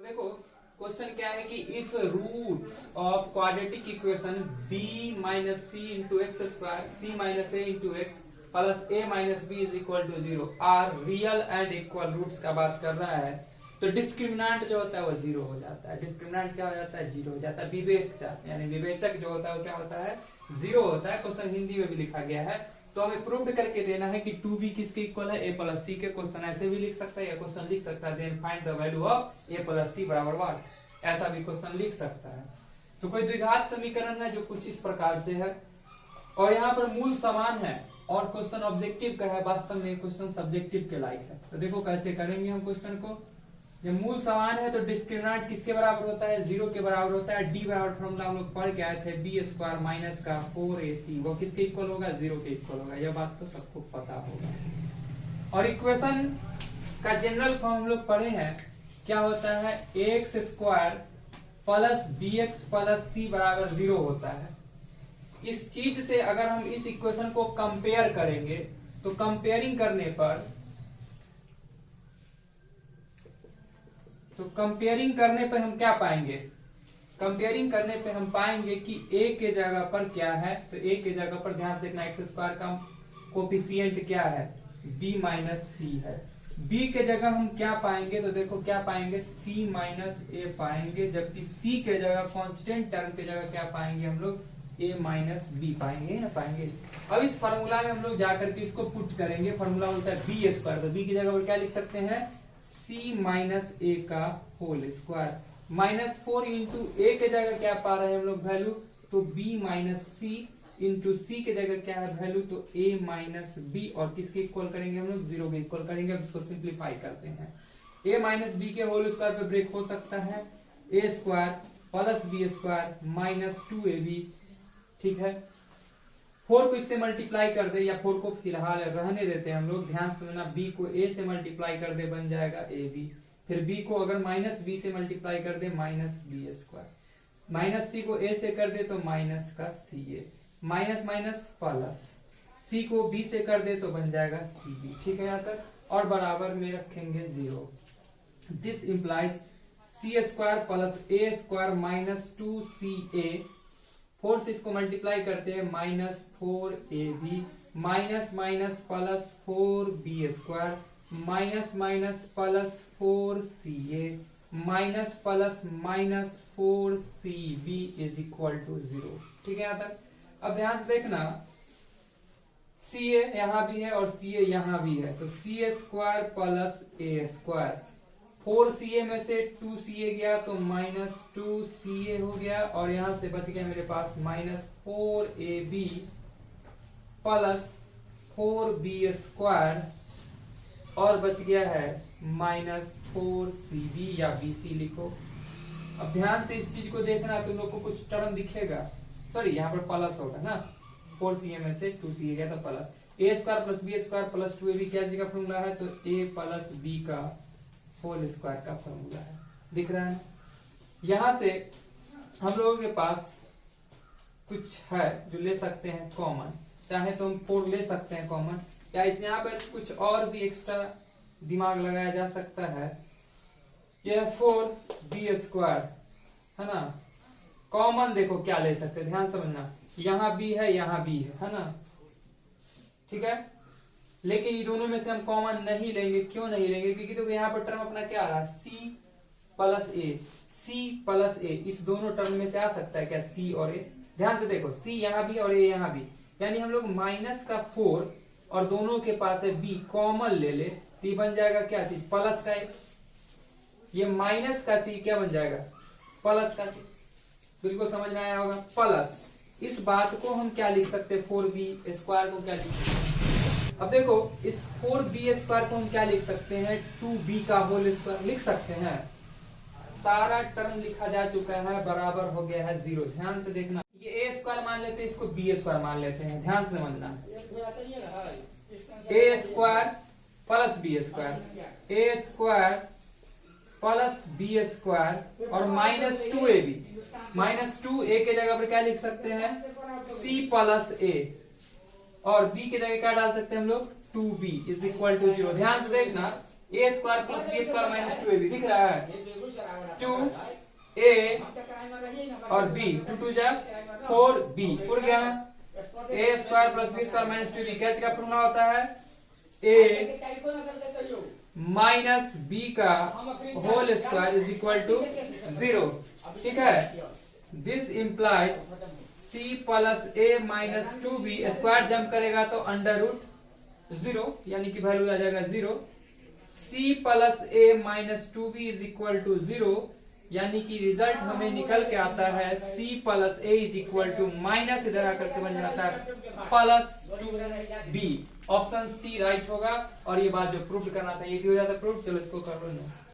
देखो क्वेश्चन क्या है कि if roots of quadratic equation b minus c into x square c minus a into x plus a minus b is equal to 0 are real and equal roots का बात कर रहा है तो डिस्क्रिमिनेंट जो होता है वो 0 हो जाता है। डिस्क्रिमिनेंट क्या हो जाता है? 0 हो जाता है। विवेचक यानी विवेचक जो होता है वो क्या होता है? 0 होता है। क्वेश्चन हिंदी में भी लिखा गया है तो हमें प्रूव करके देना है कि 2b किसके इक्वल है? a प्लस सी के। क्वेश्चन ऐसे भी लिख सकता है या क्वेश्चन लिख सकता है then find the value of a plus c बराबर व्हाट, ऐसा भी क्वेश्चन लिख सकता है। तो कोई द्विघात समीकरण है जो कुछ इस प्रकार से है और यहाँ पर मूल समान है और क्वेश्चन ऑब्जेक्टिव का है, वास्तव में क्वेश्चन सब्जेक्टिव के लायक है। तो देखो कैसे करेंगे हम क्वेश्चन को। जब मूल समान है तो डिस्क्रिमिनेंट किसके बराबर होता है? 0 के बराबर होता है। डी बराबर फॉर्मूला हम लोग पढ़ के आए थे, बी स्क्वायर माइनस का 4ac, वो किसके इक्वल होगा? 0 के इक्वल होगा। यह बात तो सबको पता होगा। और इक्वेशन का जनरल फॉर्म हम लोग पढ़े हैं, क्या होता है? X square plus b x plus c बराबर 0 होता है। इस चीज से अगर हम इस इक्वेशन को कंपेयर करेंगे तो कंपेयरिंग करने पर हम क्या पाएंगे? कंपेयरिंग करने पे हम पाएंगे कि a के जगह पर क्या है, तो a के जगह पर ध्यान से देखना एक्स स्क्वायर का कोफिशिएंट क्या है? b माइनस सी है। b के जगह हम क्या पाएंगे? तो देखो क्या पाएंगे? c माइनस a पाएंगे, जबकि c के जगह कांस्टेंट टर्म के जगह क्या पाएंगे हम लोग? a माइनस बी पाएंगे ना पाएंगे। अब इस फॉर्मूला में हम लोग जाकर के इसको पुट करेंगे। फॉर्मूला होता है बी स्क्वायर, तो बी की जगह पर क्या लिख सकते हैं? c माइनस ए का होल स्क्वायर माइनस 4 इंटू ए के जगह क्या पा रहे हैं हम लोग वैल्यू? तो b माइनस सी इंटू सी के जगह क्या है वैल्यू? तो a माइनस बी, और किसके इक्वल करेंगे हम लोग? 0 के इक्वल करेंगे। अब इसको सिंप्लीफाई करते हैं। a माइनस बी के होल स्क्वायर पे ब्रेक हो सकता है a square plus b square minus 2ab, ठीक है। 4 को इससे मल्टीप्लाई कर दे, या 4 को फिलहाल रहने देते हैं हम लोग, ध्यान से सुनना। b को a से मल्टीप्लाई कर दे बन जाएगा ab, फिर b को अगर माइनस b से मल्टीप्लाई कर दे minus b square, minus c को a से कर दे तो माइनस का ca, minus minus plus, c को b से कर दे तो बन जाएगा cb, ठीक है यहाँ तक। और बराबर में रखेंगे 0। This implies c square plus a square minus 2ca, 4 से इसको मल्टीप्लाई करते हैं minus 4ab, minus minus plus 4b square, minus minus plus 4ca, minus plus minus 4cb is equal to 0, ठीक है यहाँ तक। अब ध्यान से देखना, ca यहाँ भी है और ca यहाँ भी है, तो c square plus a square, 4ca में से 2ca गया तो माइनस 2ca हो गया, और यहां से बच गया मेरे पास minus 4ab plus 4b square, और बच गया है माइनस 4cb या bc लिखो। अब ध्यान से इस चीज को देखना, तुम लोग को कुछ टर्म दिखेगा, सॉरी यहाँ पर प्लस होगा ना, 4ca में से 2ca गया तो plus, a square plus b square plus 2ab क्या चीज का फॉर्मूला है? तो a प्लस b का होल स्क्वायर का फॉर्मूला है, दिख रहा है। यहां से हम लोगों के पास कुछ है जो ले सकते हैं कॉमन, चाहे तो हम 4 ले सकते हैं कॉमन, या इस यहाँ पर कुछ और भी एक्स्ट्रा दिमाग लगाया जा सकता है। यह 4b स्क्वायर है ना, कॉमन देखो क्या ले सकते हैं, ध्यान समझना, यहाँ b है यहाँ b है ना, ठीक है। लेकिन ये दोनों में से हम कॉमन नहीं लेंगे। क्यों नहीं लेंगे? क्योंकि देखो यहाँ पर टर्म अपना क्या आ रहा है? c plus a, c plus a, इस दोनों टर्म में से आ सकता है क्या? c और a, ध्यान से देखो, c यहाँ भी और a यहाँ भी, यानी हम लोग माइनस का 4 और दोनों के पास है b, कॉमन ले ले तो ये बन जाएगा क्या चीज? प्लस का a, ये माइनस का c क्या बन जाएगा? प्लस का c, बिल्कुल समझ में आया होगा। प्लस इस बात को हम क्या लिख सकते हैं? 4b स्क्वायर को क्या लिख सकते हैं? अब देखो इस 4b स्क्वायर को हम क्या लिख सकते हैं? 2b का होल स्क्वायर लिख सकते हैं। सारा टर्म लिखा जा चुका है, बराबर हो गया है 0। ध्यान से देखना, ये a स्क्वायर मान लेते हैं, इसको b स्क्वायर मान लेते हैं, ध्यान से समझना। a square plus b square, a square plus b square और माइनस 2ab, माइनस 2a के जगह पर क्या लिख सकते हैं? c प्लस a, और b की जगह क्या डाल सकते हैं हम लोग? 2b is equal to 0। ध्यान से देखना, a square plus b square minus 2ab दिख रहा है, 2 ए और बी, 2 2 जा 4 बी, उड़ गया a square plus b square minus 2 b. क्या चीज का फॉर्मूला होता है? ए माइनस बी का whole square is equal to 0। ठीक है, this implies c plus a minus 2b square jump करेगा तो अंडर रूट 0, यानी कि वैल्यू आ जाएगा 0। C plus a minus 2b is equal to 0, यानी कि रिजल्ट हमें निकल के आता है c plus a is equal to minus, इधर आकर के बन जाता है plus 2b। Option C right होगा। और ये बात जो प्रूव करना था ये हो जाता प्रूव। चलो इसको कर लो।